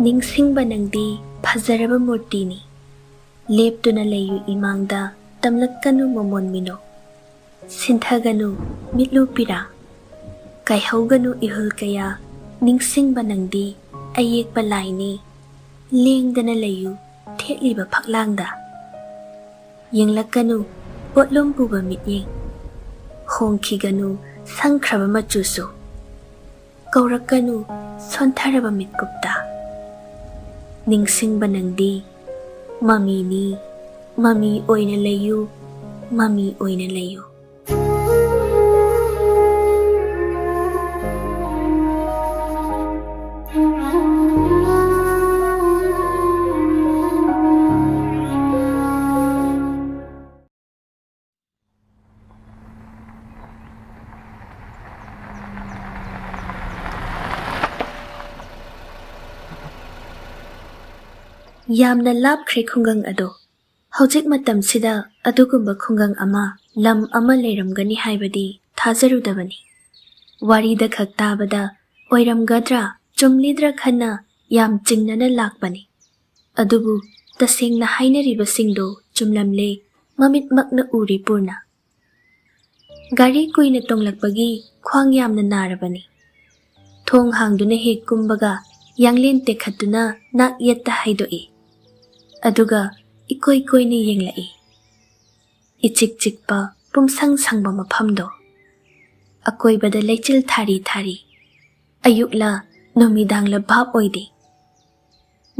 ningsingba nangdi phazaraba murtini leptuna layu imangda tamlakkanu mamon mino sinthaganu mitlupira kaihauganu ihul kaya ningsingba nangdi ayekpa laini lengdana layu thekliba phaklangda yenglakkanu potlom puba mityeng hongkhiganu sangkhraba machusu kaurakkanu sontharaba mitkupta ningsingba nangdi mamini mami oina layu mami oina layu Yamna lapkhre khungang ado hojik matamsida adugumba khungang ama lam ama leiramgani haibadi thajarudabani wari da khaktabada oiramgadra chumlidra Khanna yam chingnana lakbani adubu tasengna hainariba singdo chumlamle mamit makna uri purna gari kuina tonglakbagi khwang yamna narabani thong hangduna hek kumbaga yanglen tekhatuna nak yetta haidoi aduga ikoi koini yenglai ichik chikpa pumsang sangba maphamdo akoi bada lechil thari thari ayukla nomidangla bhap oide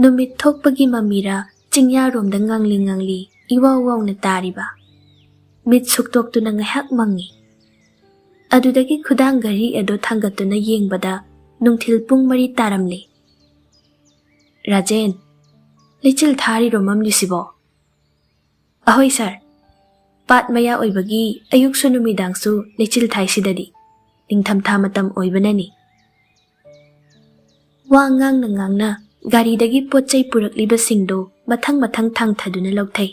nomit thokpagi mamira chingya romda ngangli iwaw na tariba mit suktok tu na ngaihak mangi adudagi khudang gari ado thangatuna yengbada nungthil pung mari taramle Rajen lechil thari romam lisibo ahoy sir pat maya oibagi ayuk su numidang su lechil thai sidadi ningtham tha matam oibanani wangang na gari dagi pochai purakliba singdo mathang thang thaduna lokthai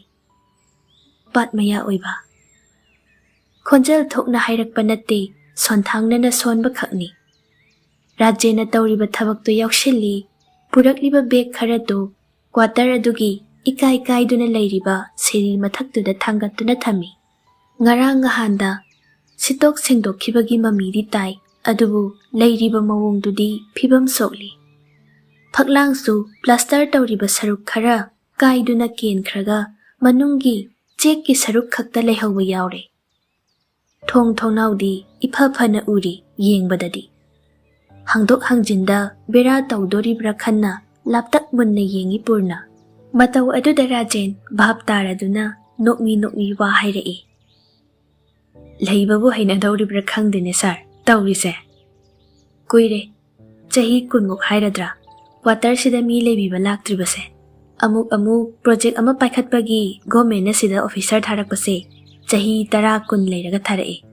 pat maya oiba khonjal thokna hairakpa natte sonthangna na sonba khakni Rajena tawriba thabak to yakshili purakliba beg kharado quarter adugi ikai duna leiriba seri mathaktuda thangatuna thami ngarang ngahanda sitok sengdokhibagi mamiri tai adubu leiriba mawongdudi fibam sokli phaklangsu plaster tawriba saruk khara kaiduna kenkhraga manungi chekki saruk khakta lehawba yaure thongnaudi ipha phana uri yengbadadi hangdok hangjinda bera tawdoribra Khanna laptak munna yengi purna mataw aduda Rajen bhap taraduna nokmi wa hairei leibabu haina dawribra khangdene sir tawrise kuire chahi kunmuk hairadra quarter sida mi lebiba laktribase amuk project ama paikhatpagi government na sida officer tharakpase chahi 10 kun leiraga tharei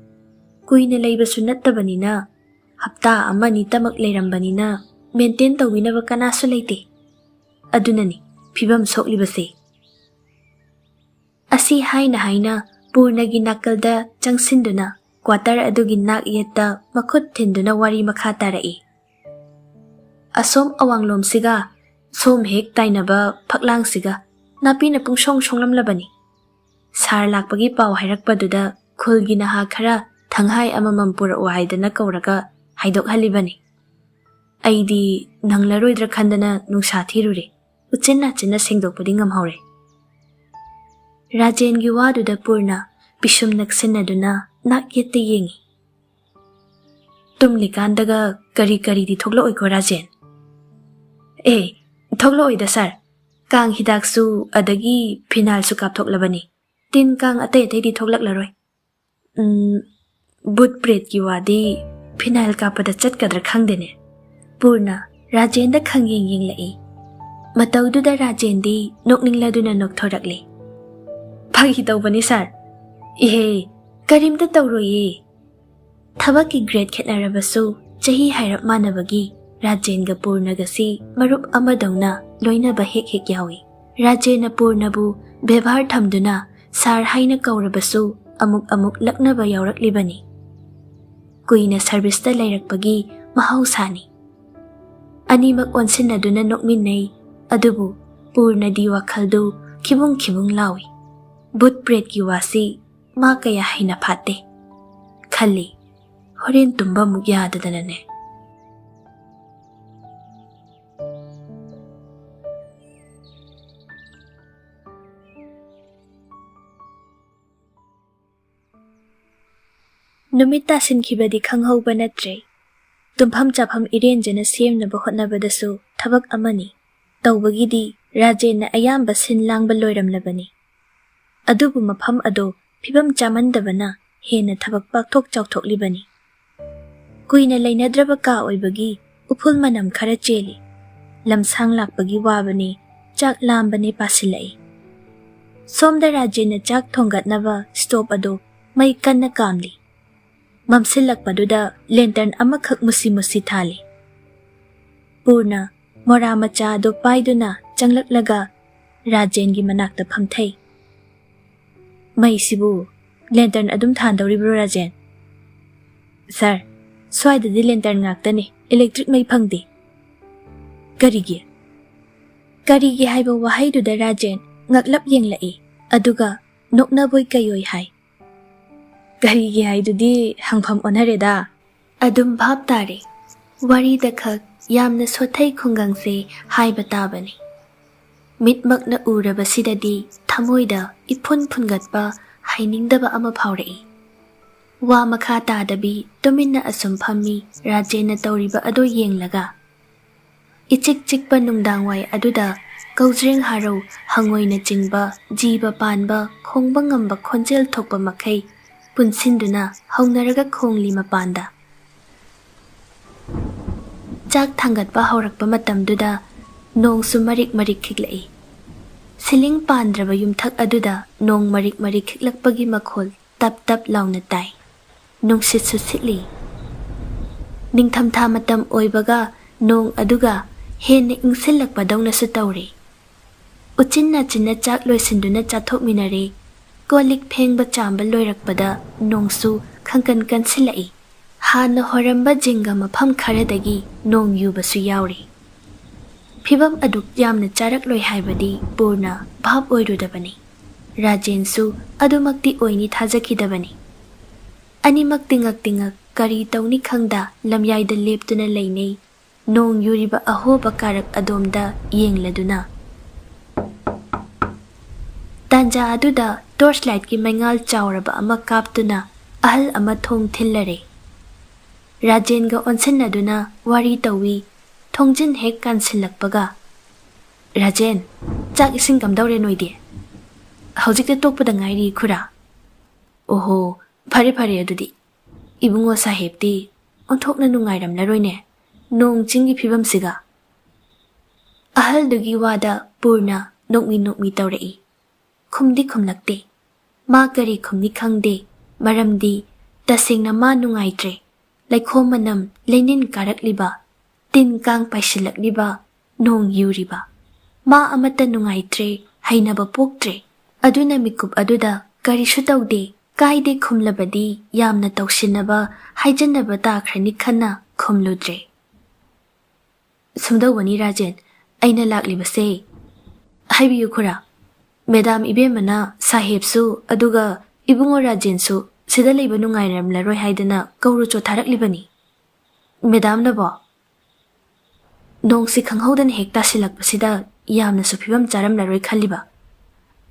kuina leibasu nattabanina hapta amani tamak leirambanina maintain tawinaba kanasu leite adunani fibam soklibase asi haina purnagi nakalda changsinduna quarter adugi nak yetta makhut thinduna wari makha tarai asom awanglom siga som hek tainaba phaklang siga napina pungshong shonglamlabani sar lakpagi paw hairakpaduda khulgi naha khara thanghai amamam pura waidana kauraga haidok halibani aidi nanglaroidra khandana nungsa thirure uchenna sengdokpadi ngamhaure Rajen gi waduda purna pishum naksinaduna nak yette yengi tumlikandaga kari di thoklo oiko Rajen thoklo oida sir kang hidaksu adagi final su kapthoklabani tin kang atei di thoklaklaroi but pret gi wadi final kapada chatkadra khangdene purna Rajen da khangyeng yenglai matawduda Rajen di nokningladuna nokthorakle phagi tawbani sir ihe karimta tawroye thabaki grade khetnarabasu chahi hairap manabagi Rajen ga purna gasi marup amadawna loinaba hek yawi Rajena purnabu bebhar thamduna sar haina kaurabasu amuk laknaba yawraklibani kuina service ta leirakpagi mahausani Animak onsinaduna nokminnay, adubu purnadi wakhaldu khibung lawi. But pretki wasi ma kaya hinapate. Khali, horen tumba mugyadadanane. Numit tasinkhibadi khanghauba natre. Tumpham chapham irenjana semnaba hotnabadasu thabak amani. Tawbagidi Rajena ayamba sinlangba loiramlabani. Adubu mafam ado fibam chamandabana hena thabak pakthok chawthoklibani. Kuina leinadraba ka oibagi uphul manam khara cheli. Lamsang lakpagi wabani chak lambani pasilai. Somda Rajena chak thongatnaba stop ado may kanna kamli. Mamsilakpaduda lantern amakhak musi thali. Purna mora macha do paiduna changlaklaga Rajengi manakta phamthai. Mai sibu lantern adum thandawribro Rajen. Sir, swaidadi lantern ngaktani electric mai phangdi. Karigi haiba wahaiduda Rajen ngaklap yenglai aduga noknaboi kayoi hai. Karigi haidudi hangpham onareda. Adum bhab tare. Wari dakhak yamna sothai khungangse haiba tabani. Mitmakna oirabasidadi thamoida ipun phungatpa hainingdaba ama phaurai. Wa makha tadabi tuminna asum phammi Rajena tawriba ado yenglaga. Ichik chikpa nungdangwai aduda kaujreng harau hangoina chingba jiba panba khongba ngamba khonjel thokpa makhai punsinduna haunaraga khongli mapanda. Chak thangatpa haurakpa matamduda nong su marik khiklai. Siling pandraba yumthak aduda nong marik khiklakpagi makhol tap launa tai. Nong sitsu sitli. Ningthamtha matam oibaga nong aduga hena ingsilakpa dawna su tawri. Uchinna chinna chak loisinduna chathok minare. Kolik phengba chamba loirakpada nongsu khangkan silai. Hana horamba jinga mafam kharadagi nong yubasu yauri. Fibam aduk yamna charak loi haibadi purna bhab oirudabani. Rajensu adumakti oini thajakidabani. Animak tingak kari tawni khangda lamyaida leptuna leinei. Nong yuriba ahoba karak adomda yengladuna. Tanja aduda torchlight ki maingal chawraba ama kaptuna ahal ama thong thillare. Rajenga onsinaduna wari tawi thongjin hek kansilakpaga. Rajen, chak ising kamdawre noide. Haujikte tokpada ngairi khura. Oho, phare adudi. Ibungo sahebti onthokna nungairamlaroine. Nong chingi phibam siga. Ahal dugi wada purna nokmi tawrai. Khumdi khumlakte. Ma kari khumni khangde. Maramdi tasingna ma nungaitre. Laikhom manam Lenin karakliba. Tin kang paisilakliba. Nong yuriba. Ma amata nungaitre. Hainaba poktre. Aduna mikup aduda karishu tawde. Kaide khumlabadi yamna tawsinaba. Haijanaba takhrani Khanna khumludre. Sumdawani Rajen, aina laklibase. Haibiyu khura. Madam ibemana sahebsu aduga ibungo Rajensu sida leiba nungairamlaroi haidana kaurucho tharaklibani. Madam nabo. Nongsi khanghaudan hek tasilakpasida yamna su phibam charamlaroi khaliba.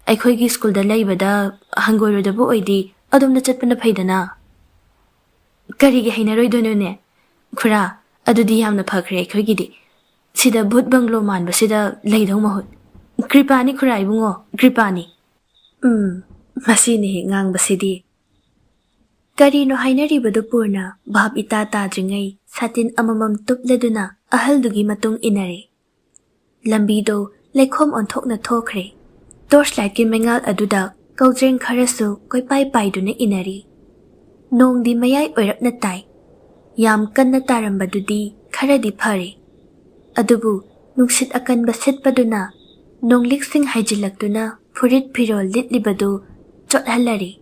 Aikhoigi schoolda leibada hangoirodabo oidi adumna chatpana phaidana. Karigi hainaroi donone. Khura, adudi yamna phakre aikhoigidi. Sida bhut banglo manba sida leidau mahut. Kripani khura ibungo, kripani. Masini ngang basidi. Karino hainaribadu purna bhab ita tadringai satin amamam tupladuna ahaldugi matung inare. Lambido laikhom onthokna thokre. Torchlight ki mengal aduda kaujreng kharasu koi paiduna inari. Nong di mayai oirakna tai. Yam kanna tarambadudi kharadi phare. Adubu nungsit akanba sitpaduna nong liksing haijilaktuna furit pirol litlibadu chothalari.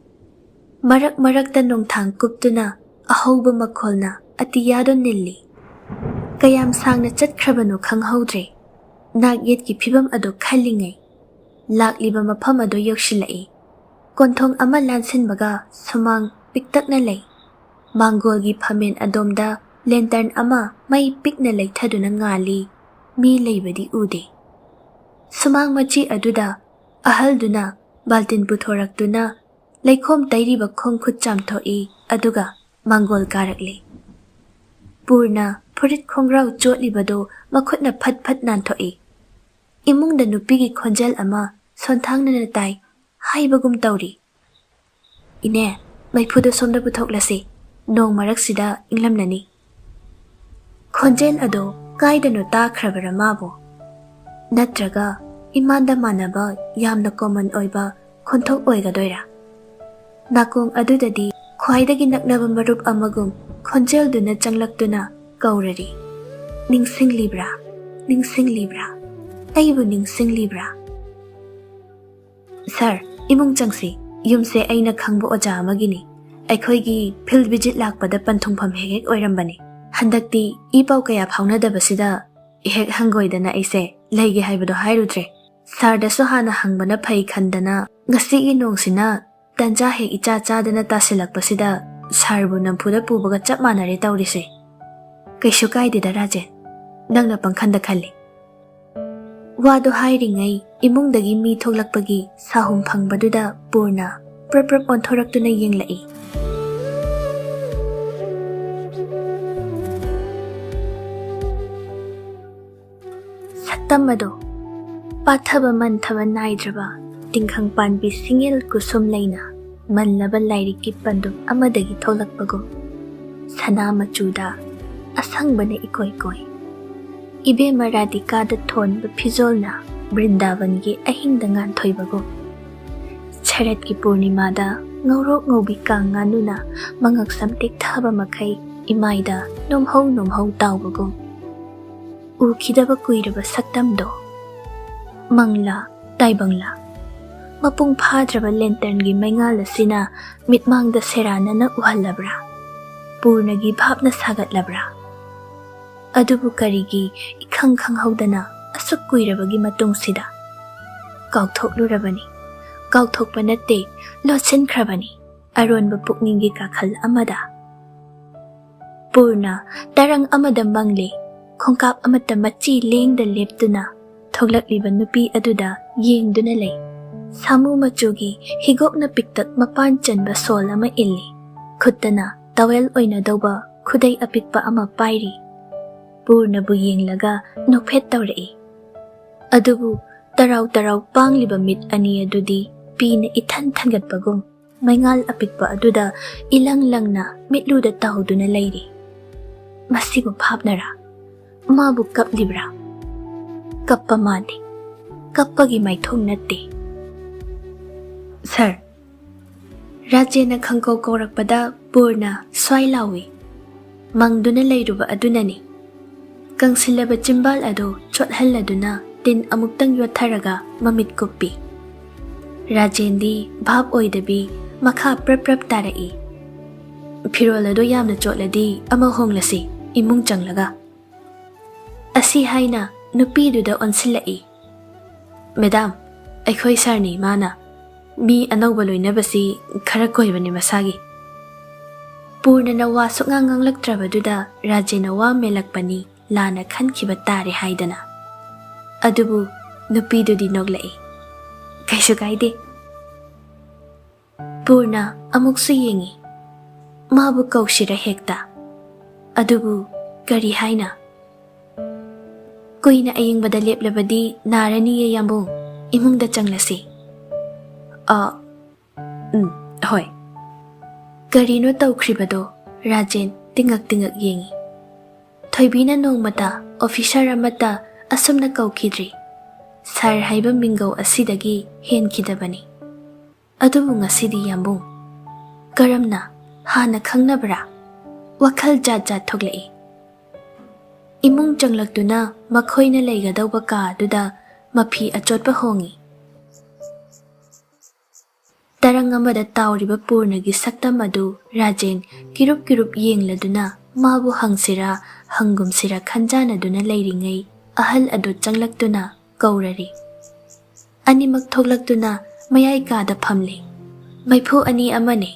Marak ta nong thang kuptuna ahauba makholna atiyado nilli. Kayam sangna chatkrabano khanghaudrae. Nagyet ki fibam ado khallingai. Lakliba mafam ado yokshilai. Konthong ama lansinbaga sumang piktakna lay. Mangol gi phamen adomda lantern ama mai pikna leithaduna ngali. Mi leibadi ude. Sumang machi aduda ahalduna baltin puthoraktuna laikhom tairiba khongkhut chamthoi aduga mangol karakle. Purna furit khongrau chotlibado makhutna phat nanthoi. Imungda nupigi khonjal ama sonthangna tai haibagum tauri. Ine maiphudo somda puthoklasi nong maraksida inglamnani. Khonjal ado kaidano takhrabara mabo. Natraga imanda manaba yamna common oiba khonthok oigadoira. Nakong adudadi khwaidagi naknaba marup amagum khonjal duna changlaktuna kaurari. Ningsing libra. Aibu ningsing libra. Sir, imung changsi yumse aina khangbo oja amagini. Aikhoigi field visit lakpada panthungpham hegek oirambani. Handakti ipau kaya phaunadabasida ihek hangoidana aise leige haibado hairudre. Sardasu hana hangbana phai khandana ngasi inong-sina tanja hek icha chadana tasilakpasida sarbu nampuda pubaga chap manare taurise. Kaishu kaidida Rajen, nangna pangkhanda khalli. Wado hairingai imungdagi mi thoklakpagi sahum phangbaduda Purna prap onthoraktuna yenglai. Saktamado pathaba manthaba naidraba tingkhang panbi singil kusum laina manlaba lairiki pandum amadagi tholakpago sana machuda asangbana ikoi. Ibe maradikada thonba phizolna Brindavangi ahingda ngan thoibago. Charat ki Purnimada ngaurok ngaubi kanganuna mangaksam tikthaba makai imaida nomhau taubago. Ukidaba kuiraba saktamdo. Mangla taibangla. Mapung phadraba lantern gi maingala sina mitmangda serana na uhalabra. Purnagi bhapna sagatlabra. Adubu karigi ikhang haudana asuk kuirabagi matungsida. Kauthoklu Kauthokpa natte lotsinkrabani aronba pukningi kakhal amada. Purna tarang amada mangle khongkap amata machi lengda leptuna thoglakliba nupi aduda yengduna lay. Samu machugi higokna piktak mapan chanba sol ama illi. Khuttana tawel oina dauba khudai apikpa ama pairi. Purna bu yenglaga nokphet tawrai. Adubu tarau pangliba mit ani adudi pina ithan thangatpagum maingal apikpa aduda ilang na mitluda tauduna lairi. Masigo bhapnara mabu kaplibra. Kappa mani kappagi maithong natte. Sir, Rajena khangko korakpada Purna swailawi mangduna layruba adunani. Kangsilaba chimbal ado chothalladuna tin amuktang yotharaga mamit kuppi. Rajendi bhap oidabi makha prap tarai. Phirol ado yamna chotladi ama honglasi imung changlaga. Asi haina nupiduda onsilai. Madam, aikhoi sarni mana mi anauba loinabasi khara koibani masagi. Purna na wa suknganglaktrabaduda Rajena wa melakpani lana khankhiba tare haidana. Adubu nupidudi noglai. Kaisu kaide. Purna amuksu yengi. Mabu kaushira hekta. Adubu kari haina. Kuina ayingbada leplabadi naraniya yambung imungda changlasi. Hoy. Karino taukribado Rajen tingak yengi. Thoibina nongmata officer amata asumna kaukidri. Sar haiba mingau asidagi henkidabani. Adubu ngasidi yambung. Karamna hana khangnabra. WakhaL jat thoglai. Imung changlaktuna makhoina leigadauba ka aduda mafi achotpa hongi. Tarang amada tauriba Purnagi saktam adu Rajen kirup yengladuna mabu hangsira hangumsira khanjanaduna leiringai ahal adu changlaktuna kaurari. Animak thoklaktuna mayai kada phamli. Maipu ani amane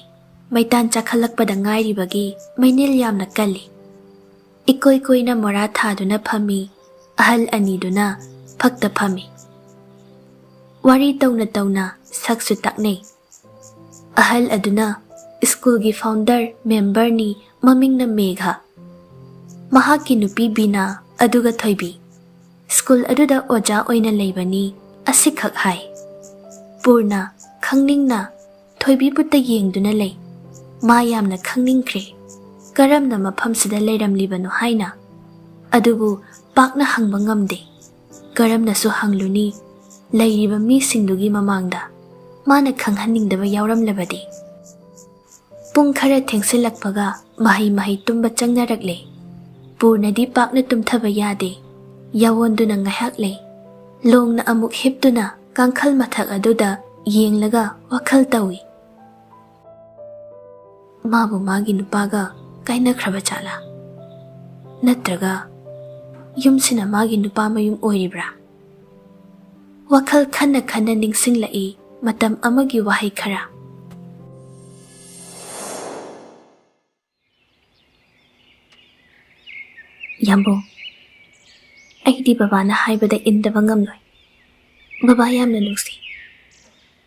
maitan chakhalakpada ngairibagi mainil yamna kalli. Ikoi koina mora thaduna phami ahal aniduna phakta phami. Wari tauna saksu taknei. Ahal aduna school gi founder member ni mamingna Megha. Mahaki nupi Bina aduga Thoibi. School aduda oja oina leibani asikhak hai. Purna khangningna Thoibi putta yengduna lei. Mayamna khangningkre. Karamna maphamsida leiramlibano haina. Adubu pakna hangba ngamde. Karamna su hangluni leiriba misingdugi mamangda. Mana khanghaningdaba yauramlabadi. Pung khara thengsilakpaga mahi tumba changnaragle. Purnadi pakna tumthaba yade. Yawonduna ngaihakle. Longna amuk hiptuna kangkhal mathak aduda yenglaga WakhaL Turi. Mabu magi nupaga kainakhraba chala. Natraga yumsina magi nupa mayum oiribra. WakhaL Khanna ningsinglai matam amagi wahai khara. Yambo, aidi babana haibada indaba ngamloi. Baba yamna nungsi.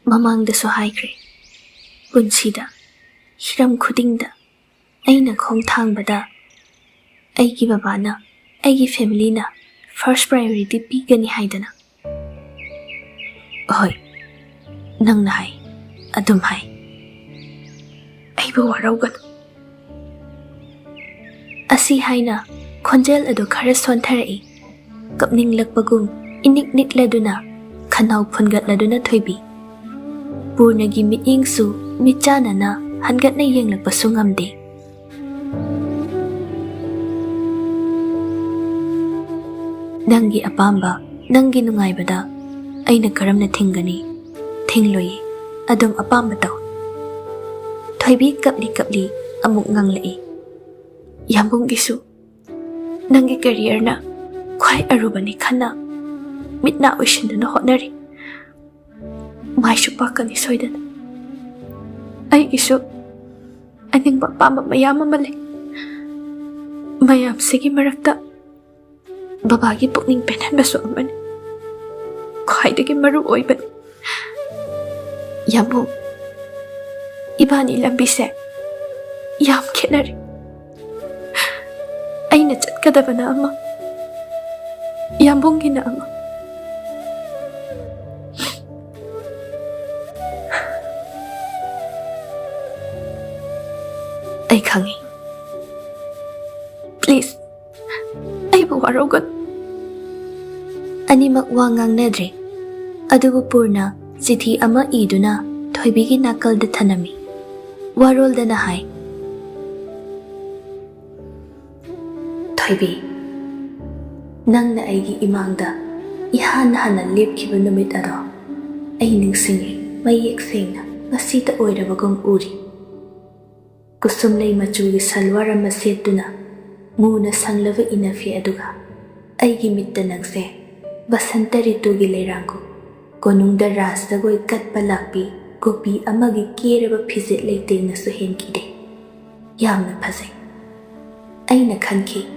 Mamangdasu haikre. Punsida, hiram khudingda, aina khongthangbada, aigi babana, aigi family na first priority pigani haidana. Hoi, nangna hai, adum hai. Aibu waraugan. Asi haina, khonjel adu khara sontharai. Kapninglakpagum inik-nikladuna, khanau phungatladuna Thoibi. Purnagi mitiyengsu mitchanana hangatna yenglakpasu ngamde. Nangi apamba, nangi nungaibada, aina karamna thingani. Thingloye, adum apamba taw. Thoibi kapli amuk nganglai. Yambunggisu, nangi career na khwai arubani Khanna mitna oishinduna hotnari. Maishu pakani soidana. Aigisu aningba pamba mayam ama lei. Mayam sigi marakta babagi pukning penhanbasu amani. Khwaidagi maru oibani. Yambung, ibani lambise yam khenari. Aina chatkadabana ama, yambungina ama. Ay khangi. Please, aibu waraugan. Animak wa ngangnadre. Adubu Purna chithi ama iduna Thoibigi nakalda thanami. Waroldana hai. Thoibi, nangna aigi imangda ihana lepkiba numit ado. Ay ningsingi mayek sengna ngasita oirabagong uri. Kusumlay machugi salwar ama setuna muna sanglava inafi aduga. Aigi mitta nangse basanta ritugi leirangko. Konungda rasdagoi katpa lakpi gopi amagi keraba phizit leiteng na suhen kide. Yamna phazai. Aina khanki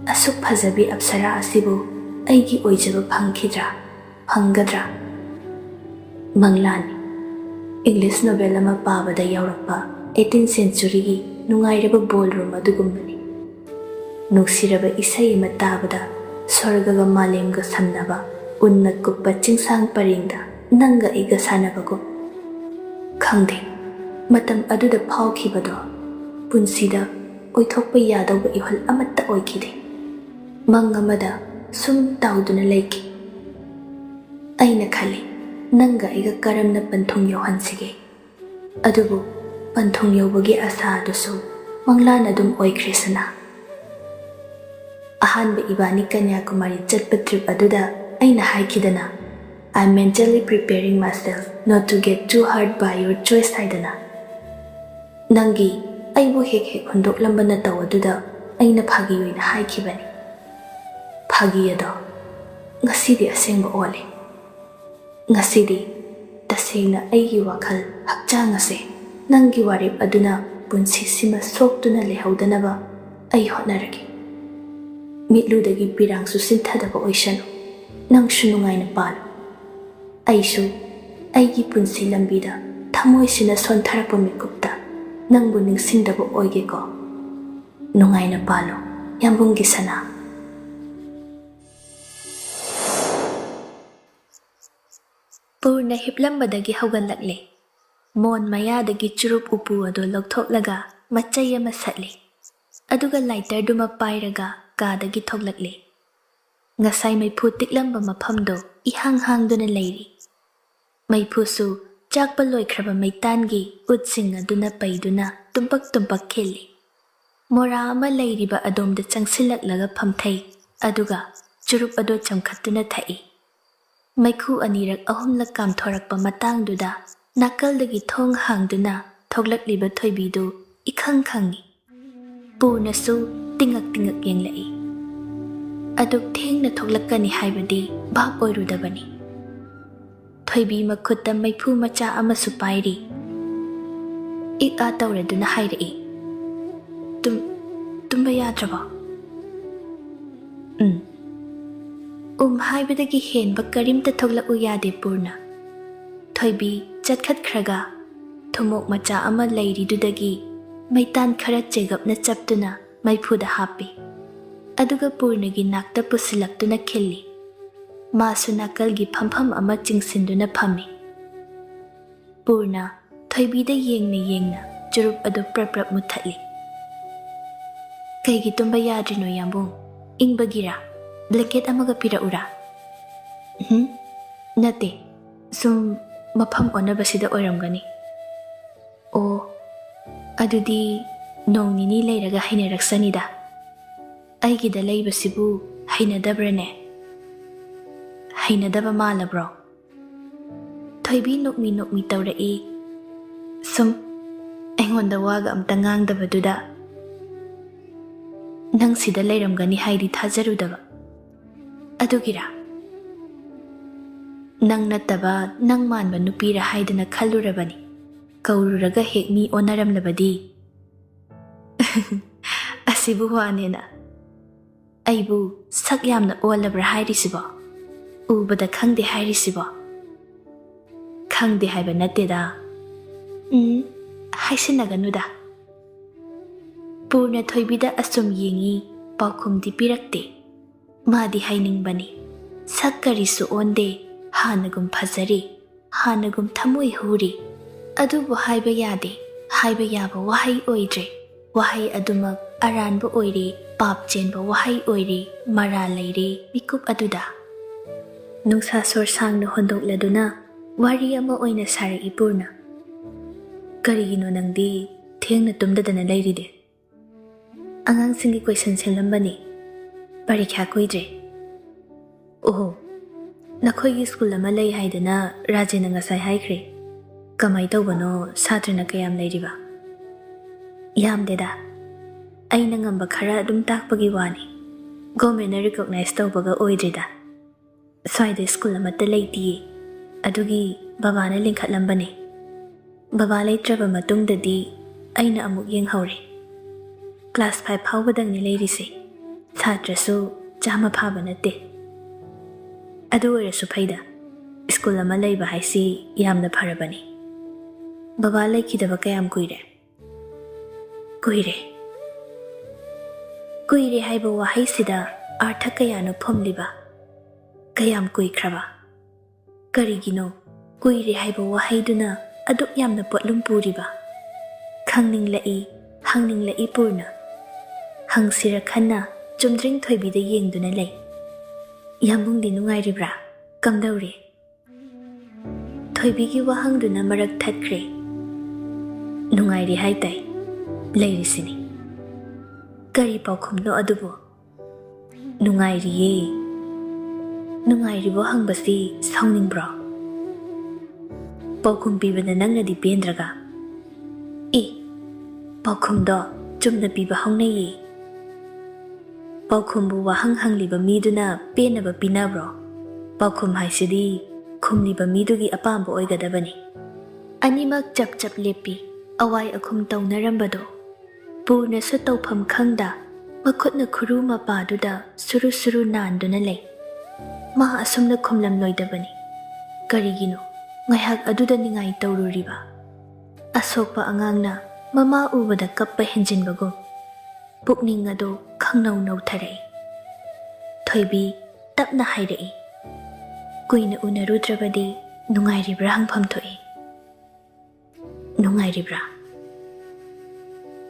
asuk phazabi apsara asibu aigi oijaba phanggadra. Manglani English novel ama pabada yaurakpa 18th century gi nungairaba ballroom adugumbani. Nuksiraba isai ama tabada swargaga malemga samnaba unna kuppa chingsang paringda nanga iga sanabago. Khangde matam aduda phawkhibado punsida oithokpa yadauba ihol amatta oikide. Mangamada sum tauduna leiki. Aina khali nanga iga karamna panthung yohansige. Adubu panthung yobagi asa adusu manglana dum oikresana. Ahanba ibani Kanyakumari chatpa trip aduda aina haikidana. I'm mentally preparing myself not to get too hurt by your choice haidana. Nangi aibu hek hundok lambana tawaduda ꯑꯩꯅ ꯐꯥꯒꯤ ꯑꯣꯏꯅ ꯍꯥꯏꯈꯤꯕꯅꯤ꯫ ꯐꯥꯒꯤ ꯑꯗꯣ ꯉꯁꯤꯗꯤ ꯑꯁꯦꯡꯕ ꯑꯣꯜꯂꯦ꯫ ꯉꯁꯤꯗꯤ ꯇꯁꯦꯡꯅ ꯑꯩꯒꯤ ꯋꯥꯈꯜ ꯍꯛꯆꯥꯡ ꯑꯁꯦ ꯅꯪꯒꯤ ꯋꯥꯔꯦꯞ ꯑꯗꯨꯅ ꯄꯨꯟꯁꯤꯁꯤꯃ ꯁꯣꯛꯇꯨꯅ ꯂꯩꯍꯧꯗꯅꯕ ꯑꯩ ꯍꯣꯠꯅꯔꯒꯦ꯫ ꯃꯤꯠꯂꯨꯗꯒꯤ ꯄꯤꯔꯥꯡꯁꯨ ꯁꯤꯟꯊꯗꯕ ꯑꯣꯏꯁꯅꯨ, ꯅꯪꯁꯨ ꯅꯨꯡꯉꯥꯏꯅ ꯄꯥꯜꯂꯨ꯫ ꯑꯩꯁꯨ ꯑꯩꯒꯤ ꯄꯨꯟꯁꯤ ꯂꯝꯕꯤꯗ ꯊꯃꯣꯏꯁꯤꯅ ꯁꯣꯟꯊꯔꯛꯄ ꯃꯤꯀꯨꯞꯇ ꯅꯪꯕꯨ ꯅꯤꯡꯁꯤꯡꯗꯕ ꯑꯣꯏꯒꯦꯀꯣ꯫ ꯅꯨꯡꯉꯥꯏꯅ ꯄꯥꯜꯂꯨ ꯌꯥꯝꯕꯨꯡꯒꯤ ꯁꯅꯥ꯫ ꯄꯨꯔꯅ ꯍꯤꯞꯂꯝꯕꯗꯒꯤ ꯍꯧꯒꯠꯂꯛꯂꯦ꯫ ꯃꯣꯟ ꯃꯌꯥꯗꯒꯤ ꯆꯨꯔꯨꯞ ꯎꯄꯨ ꯑꯗꯨ ꯂꯧꯊꯣꯛꯂꯒ ꯃꯆꯩ ꯑꯃ ꯁꯠꯂꯤ꯫ ꯑꯗꯨꯒ ꯂꯥꯏꯇꯔꯗꯨꯃ ꯄꯥꯏꯔꯒ ꯀꯥꯗꯒꯤ ꯊꯣꯛꯂꯛꯂꯦ꯫ ꯉꯁꯥꯏ ꯃꯩꯐꯨ ꯇꯤꯛꯂꯝꯕ ꯃꯐꯝꯗꯣ ꯏꯍꯥꯡ ꯍꯥꯡꯗꯨꯅ ꯂꯩꯔꯤ꯫ ꯃꯩꯐꯨꯁꯨ ꯆꯥꯛꯄ ꯂꯣꯏꯈ꯭ꯔꯕ ꯃꯩꯇꯥꯟꯒꯤ ꯎꯠꯁꯤꯡ ꯑꯗꯨꯅ ꯄꯩꯗꯨꯅ ꯇꯨꯝꯄꯛ ꯇꯨꯝꯄꯛ ꯈꯤꯜꯂꯤ꯫ ꯃꯣꯔꯥ ꯑꯃ ꯂꯩꯔꯤꯕ ꯑꯗꯣꯝꯗ ꯆꯪꯁꯤꯜꯂꯛꯂꯒ ꯐꯝꯊꯩ, ꯑꯗꯨꯒ ꯆꯨꯔꯨꯞ ꯑꯗꯨ ꯆꯝꯈꯠꯇꯨꯅ ꯊꯛꯏ꯫ ꯃꯩꯈꯨ ꯑꯅꯤꯔꯛ ꯑꯍꯨꯝꯂꯛ ꯀꯥꯝꯊꯣꯔꯛꯄ ꯃꯇꯥꯡꯗꯨꯗ ꯅꯥꯀꯜꯗꯒꯤ ꯊꯣꯡ ꯍꯥꯡꯗꯨꯅ ꯊꯣꯛꯂꯛꯂꯤꯕ ꯊꯣꯏꯕꯤꯗꯨ ꯏꯈꯪ ꯈꯪꯏ꯫ ꯄꯨꯔꯅꯁꯨ ꯇꯤꯡꯉꯛ ꯇꯤꯡꯉꯛ ꯌꯦꯡꯂꯛꯏ꯫ ꯑꯗꯨꯛ ꯊꯦꯡꯅ ꯊꯣꯛꯂꯛꯀꯅꯤ ꯍꯥꯏꯕꯗꯤ ꯚꯥꯞ ꯑꯣꯏꯔꯨꯗꯕꯅꯤ꯫ ꯊꯣꯏꯕꯤ ꯃꯈꯨꯠꯇ ꯃꯩꯐꯨ ꯃꯆꯥ ꯑꯃꯁꯨ ꯄꯥꯏꯔꯤ꯫ ꯏꯛ ꯑꯥ ꯇꯧꯔꯗꯨꯅ ꯍꯥꯏꯔꯛꯏ, ꯇꯨꯝꯕ ꯌꯥꯗ꯭ꯔꯕꯣ? ꯍꯥꯏꯕꯗꯒꯤ ꯍꯦꯟꯕ ꯀꯔꯤꯝꯇ ꯊꯣꯛꯂꯛꯎ ꯌꯥꯗꯦ ꯄꯨꯔꯅ꯫ ꯊꯣꯏꯕꯤ ꯆꯠꯈꯠꯈ꯭ꯔꯒ ꯊꯨꯃꯣꯛ ꯃꯆꯥ ꯑꯃ ꯂꯩꯔꯤꯗꯨꯗꯒꯤ ꯃꯩꯇꯥꯟ ꯈꯔ ꯆꯦꯒꯞꯅ ꯆꯞꯇꯨꯅ ꯃꯩꯐꯨꯗ ꯍꯥꯞꯄꯤ꯫ ꯑꯗꯨꯒ ꯄꯨꯔꯅꯒꯤ ꯅꯥꯛꯇ ꯄꯨꯁꯤꯜꯂꯛꯇꯨꯅ ꯈꯤꯜꯂꯤ꯫ ꯃꯥꯁꯨ ꯅꯥꯀꯜꯒꯤ ꯐꯝꯐꯝ ꯑꯃ ꯆꯤꯡꯁꯤꯟꯗꯨꯅ ꯐꯝꯃꯤ꯫ ꯄꯨꯔꯅ ꯊꯣꯏꯕꯤꯗ ꯌꯦꯡꯅ ꯌꯦꯡꯅ ꯆꯨꯔꯨꯞ ꯑꯗꯨ ꯄ꯭ꯔꯞ ꯄ꯭ꯔꯞ ꯃꯨꯠꯊꯠꯂꯤ꯫ ꯀꯩꯒꯤ ꯇꯨꯝꯕ ꯌꯥꯗ꯭ꯔꯤꯅꯣ ꯌꯥꯝꯕꯨꯡ? ꯏꯪꯕꯒꯤꯔꯥ? ꯕ꯭ꯂꯦꯡꯀꯦꯠ ꯑꯃꯒ ꯄꯤꯔꯛꯎꯔꯥ? ꯅꯠꯇꯦ, ꯁꯨꯝ ꯃꯐꯝ ꯑꯣꯟꯅꯕꯁꯤꯗ ꯑꯣꯏꯔꯝꯒꯅꯤ꯫ ꯑꯣ, ꯑꯗꯨꯗꯤ ꯅꯣꯡ ꯅꯤꯅꯤ ꯂꯩꯔꯒ ꯍꯩꯅꯔꯛꯁꯅꯤꯗ꯫ ꯑꯩꯒꯤꯗ ꯂꯩꯕꯁꯤꯕꯨ ꯍꯩꯅꯗꯕ꯭ꯔꯅꯦ? ꯍꯩꯅꯗꯕ ꯃꯥꯜꯂꯕ꯭ꯔꯣ? ꯊꯣꯏꯕꯤ ꯅꯣꯛꯃꯤ ꯅꯣꯛꯃꯤ ꯇꯧꯔꯛꯏ꯫ ꯁꯨꯝ ꯑꯩꯉꯣꯟꯗ ꯋꯥꯒ ꯑꯝꯇ ꯉꯥꯡꯗꯕꯗꯨꯗ ꯅꯪ ꯁꯤꯗ ꯂꯩꯔꯝꯒꯅꯤ ꯍꯥꯏꯗꯤ ꯊꯥꯖꯔꯨꯗꯕ, ꯑꯗꯨꯒꯤꯔꯥ? ꯅꯪ ꯅꯠꯇꯕ ꯅꯪ ꯃꯥꯟꯕ ꯅꯨꯄꯤꯔ ꯍꯥꯏꯗꯅ ꯈꯜꯂꯨꯔꯕꯅꯤ꯫ ꯀꯧꯔꯨꯔꯒ ꯍꯦꯛ ꯃꯤ ꯑꯣꯟꯅꯔꯝꯂꯕꯗꯤ꯫ ꯑꯁꯤꯕꯨ ꯋꯥꯅꯦꯅ ꯑꯩꯕꯨ ꯁꯛ ꯌꯥꯝꯅ ꯑꯣꯜꯂꯕ꯭ꯔꯥ ꯍꯥꯏꯔꯤꯁꯤꯕꯣ? ꯎꯕꯗ ꯈꯪꯗꯦ ꯍꯥꯏꯔꯤꯁꯤꯕꯣ? ꯈꯪꯗꯦ ꯍꯥꯏꯕ ꯅꯠꯇꯦꯗ꯫ ꯍꯥꯏꯁꯤꯟꯅꯒꯅꯨꯗ꯫ ꯄꯨꯔꯅ ꯊꯣꯏꯕꯤꯗ ꯑꯁꯨꯝ ꯌꯦꯡꯉꯤ, ꯄꯥꯎꯈꯨꯝꯗꯤ ꯄꯤꯔꯛꯇꯦ꯫ ꯃꯥꯗꯤ ꯍꯥꯏꯅꯤꯡꯕꯅꯤ, ꯁꯛ ꯀꯔꯤꯁꯨ ꯑꯣꯟꯗꯦ, ꯍꯥꯟꯅꯒꯨꯝ ꯐꯖꯔꯤ, ꯍꯥꯟꯅꯒꯨꯝ ꯊꯃꯣꯏ ꯍꯨꯔꯤ꯫ ꯑꯗꯨꯕꯨ ꯍꯥꯏꯕ ꯌꯥꯗꯦ, ꯍꯥꯏꯕ ꯌꯥꯕ ꯋꯥꯍꯩ ꯑꯣꯏꯗ꯭ꯔꯦ꯫ ꯋꯥꯍꯩ ꯑꯗꯨꯃꯛ ꯑꯔꯥꯟꯕ ꯑꯣꯏꯔꯦ, ꯄꯥꯞ ꯆꯦꯟꯕ ꯋꯥꯍꯩ ꯑꯣꯏꯔꯦ, ꯃꯔꯥꯜ ꯂꯩꯔꯦ ꯃꯤꯀꯨꯞ ꯑꯗꯨꯗ꯫ ꯅꯨꯡꯁꯥ ꯁꯣꯔ ꯁꯥꯡꯅ ꯍꯣꯟꯗꯣꯛꯂꯗꯨꯅ ꯋꯥꯔꯤ ꯑꯃ ꯑꯣꯏꯅ ꯁꯥꯔꯛꯏ ꯄꯨꯔꯅ꯫ ꯀꯔꯤꯒꯤꯅꯣ ꯅꯪꯗꯤ ꯊꯦꯡꯅ ꯇꯨꯝꯗꯗꯅ ꯂꯩꯔꯤꯗꯤ? ꯑꯉꯥꯡꯁꯤꯡꯒꯤ ꯀꯣꯏꯁꯟ ꯁꯤꯜꯂꯝꯕꯅꯤ, ꯄꯔꯤꯈ꯭ꯌꯥ ꯀꯨꯏꯗ꯭ꯔꯦ꯫ ꯑꯣꯍꯣ, ꯅꯈꯣꯏꯒꯤ ꯁ꯭ꯀꯨꯜ ꯑꯃ ꯂꯩ ꯍꯥꯏꯗꯅ ꯔꯥꯖꯦꯅ ꯉꯁꯥꯏ ꯍꯥꯏꯈ꯭ꯔꯦ꯫ ꯀꯃꯥꯏ ꯇꯧꯕꯅꯣ, ꯁꯥꯇ꯭ꯔꯅ ꯀꯌꯥꯝ ꯂꯩꯔꯤꯕ? ꯌꯥꯝꯗꯦꯗ, ꯑꯩꯅ ꯉꯝꯕ ꯈꯔ ꯑꯗꯨꯝ ꯇꯥꯛꯄꯒꯤ ꯋꯥꯅꯤ꯫ ꯒꯣꯔꯃꯦꯟꯅ ꯔꯤꯀꯣꯛꯅꯥꯏꯖ ꯇꯧꯕꯒ ꯑꯣꯏꯗ꯭ꯔꯤꯗ꯫ ꯁ꯭ꯋꯥꯏꯗ ꯁ꯭ꯀꯨꯜ ꯑꯃꯠꯇ ꯂꯩꯇꯤꯌꯦ, ꯑꯗꯨꯒꯤ ꯕꯕꯥꯅ ꯂꯤꯡꯈꯠꯂꯝꯕꯅꯦ꯫ ꯕꯕꯥ ꯂꯩꯇ꯭ꯔꯕ ꯃꯇꯨꯡꯗꯗꯤ ꯑꯩꯅ ꯑꯃꯨꯛ ꯌꯦꯡꯍꯧꯔꯦ꯫ ꯀ꯭ꯂꯥꯁ 5 ꯐꯥꯎꯕꯗꯪꯅꯤ ꯂꯩꯔꯤꯁꯦ, ꯁꯥꯇ꯭ꯔꯁꯨ 100 ꯐꯥꯕ ꯅꯠꯇꯦ꯫ ꯑꯗꯨ ꯑꯣꯏꯔꯁꯨ ꯐꯩꯗ, ꯁ꯭ꯀꯨꯜ ꯑꯃ ꯂꯩꯕ ꯍꯥꯏꯁꯤ ꯌꯥꯝꯅ ꯐꯔꯕꯅꯤ꯫ ꯕꯕꯥ ꯂꯩꯈꯤꯗꯕ ꯀꯌꯥꯝ ꯀꯨꯏꯔꯦ? ꯀꯨꯏꯔꯦ ꯍꯥꯏꯕ ꯋꯥꯍꯩꯁꯤꯗ ꯑꯥꯔꯊ ꯀꯌꯥꯅꯣ ꯐꯨꯝꯂꯤꯕ? ꯀꯌꯥꯝ ꯀꯨꯏꯈ꯭ꯔꯕ? ꯀꯔꯤꯒꯤꯅꯣ ꯀꯨꯏꯔꯦ ꯍꯥꯏꯕ ꯋꯥꯍꯩꯗꯨꯅ ꯑꯗꯨꯛ ꯌꯥꯝꯅ ꯄꯣꯠꯂꯨꯝ ꯄꯨꯔꯤꯕ? ꯈꯪꯅꯤꯡꯂꯛꯏ, ꯍꯪꯅꯤꯡꯂꯛꯏ ꯄꯨꯔꯅ꯫ ꯍꯪꯁꯤꯔ ꯈꯟꯅ ꯆꯨꯝꯗ꯭ꯔꯤꯡ ꯊꯣꯏꯕꯤꯗ ꯌꯦꯡꯗꯨꯅ ꯂꯩ꯫ ꯌꯥꯝꯕꯨꯡꯗꯤ ꯅꯨꯡꯉꯥꯏꯔꯤꯕ꯭ꯔꯥ? ꯀꯝꯗꯧꯔꯤ? ꯊꯣꯏꯕꯤꯒꯤ ꯋꯥꯍꯪꯗꯨꯅ ꯃꯔꯛ ꯊꯠꯈ꯭ꯔꯦ꯫ ꯅꯨꯡꯉꯥꯏꯔꯤ ꯍꯥꯏꯇꯥꯏ, ꯂꯩꯔꯤꯁꯤꯅꯤ꯫ ꯀꯔꯤ ꯄꯥꯎꯈꯨꯝꯅꯣ ꯑꯗꯨꯕꯨ? ꯅꯨꯡꯉꯥꯏꯔꯤꯌꯦ꯫ ꯅꯨꯡꯉꯥꯏꯔꯤꯕꯣ ꯍꯪꯕꯁꯤ ꯁꯥꯎꯅꯤꯡꯕ꯭ꯔꯣ? ꯄꯥꯎꯈꯨꯝ ꯄꯤꯕꯗ ꯅꯪꯅꯗꯤ ꯄꯦꯟꯗ꯭ꯔꯒ? ꯄꯥꯎꯈꯨꯝꯗꯣ ꯆꯨꯝꯅ ꯄꯤꯕ ꯍꯧꯅꯩꯌꯦ꯫ ꯄꯥꯎꯈꯨꯝꯕꯨ ꯋꯥꯍꯪ ꯍꯪꯂꯤꯕ ꯃꯤꯗꯨꯅ ꯄꯦꯟꯅꯕ ꯄꯤꯅꯕ꯭ꯔꯣ? ꯄꯥꯎꯈꯨꯝ ꯍꯥꯏꯁꯤꯗꯤ ꯈꯨꯝꯂꯤꯕ ꯃꯤꯗꯨꯒꯤ ꯑꯄꯥꯝꯕ ꯑꯣꯏꯒꯗꯕꯅꯤ꯫ ꯑꯅꯤꯃꯛ ꯆꯞ ꯆꯞ ꯂꯦꯞꯄꯤ ꯑꯋꯥꯏ ꯑꯈꯨꯝ ꯇꯧꯅꯔꯝꯕꯗꯣ ꯄꯨꯔꯅꯁꯨ ꯇꯧꯐꯝ ꯈꯪꯗ ꯃꯈꯨꯠꯅ ꯈꯨꯔꯨ ꯃꯄꯥꯗꯨꯗ ꯁꯨꯔꯨ ꯁꯨꯔꯨ ꯅꯥꯟꯗꯨꯅ ꯂꯩ꯫ ꯃꯥ ꯑꯁꯨꯝꯅ ꯈꯨꯝꯂꯝꯂꯣꯏꯗꯕꯅꯤ꯫ ꯀꯔꯤꯒꯤꯅꯣ ꯉꯥꯏꯍꯥꯛ ꯑꯗꯨꯗ ꯅꯤꯡꯉꯥꯏ ꯇꯧꯔꯨꯔꯤꯕ? ꯑꯁꯣꯛꯄ ꯑꯉꯥꯡꯅ ꯃꯃꯥ ꯎꯕꯗ ꯀꯞꯄ ꯍꯦꯟꯖꯤꯟꯕꯒꯨꯝ ꯄꯨꯛꯅꯤꯡ ꯑꯗꯨ ꯈꯪꯅꯧ ꯅꯧꯊꯔꯛꯏ꯫ ꯊꯣꯏꯕꯤ ꯇꯞꯅ ꯍꯥꯏꯔꯛꯏ, ꯀꯨꯏꯅ ꯎꯅꯔꯨꯗ꯭ꯔꯕꯗꯤ ꯅꯨꯡꯉꯥꯏꯔꯤꯕ꯭ꯔꯥ ꯍꯪꯐꯝ ꯊꯣꯛꯏ꯫ ꯅꯨꯡꯉꯥꯏꯔꯤꯕ꯭ꯔꯥ?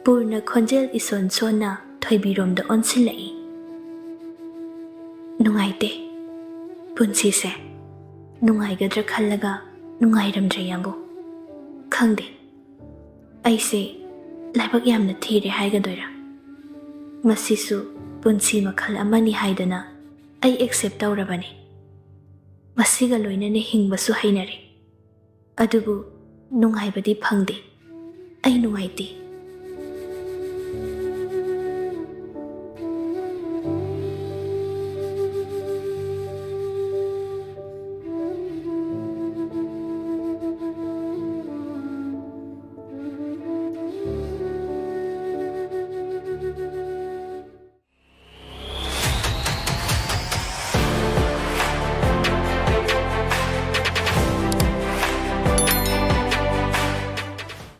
ꯄꯨꯔꯅ ꯈꯣꯟꯖꯦꯜ ꯏꯁꯣꯟ ꯁꯣꯟꯅ ꯊꯣꯏꯕꯤꯔꯣꯝꯗ ꯑꯣꯟꯁꯤꯜꯂꯛꯏ꯫ ꯅꯨꯡꯉꯥꯏꯇꯦ ꯄꯨꯟꯁꯤꯁꯦ, ꯅꯨꯡꯉꯥꯏꯒꯗ꯭ꯔꯥ ꯈꯜꯂꯒ ꯅꯨꯡꯉꯥꯏꯔꯝꯗ꯭ꯔꯦ ꯌꯥꯝꯕꯨ꯫ ꯈꯪꯗꯦ, ꯑꯩꯁꯦ ꯂꯥꯏꯕꯛ ꯌꯥꯝꯅ ꯊꯤꯔꯦ ꯍꯥꯏꯒꯗꯣꯏꯔꯥ? ꯃꯁꯤꯁꯨ ꯄꯨꯟꯁꯤ ꯃꯈꯜ ꯑꯃꯅꯤ ꯍꯥꯏꯗꯅ ꯑꯩ ꯑꯦꯛꯁꯦꯞ ꯇꯧꯔꯕꯅꯤ꯫ ꯃꯁꯤꯒ ꯂꯣꯏꯅꯅ ꯍꯤꯡꯕꯁꯨ ꯍꯩꯅꯔꯦ꯫ ꯑꯗꯨꯕꯨ ꯅꯨꯡꯉꯥꯏꯕꯗꯤ ꯐꯪꯗꯦ꯫ ꯑꯩ ꯅꯨꯡꯉꯥꯏꯇꯦ꯫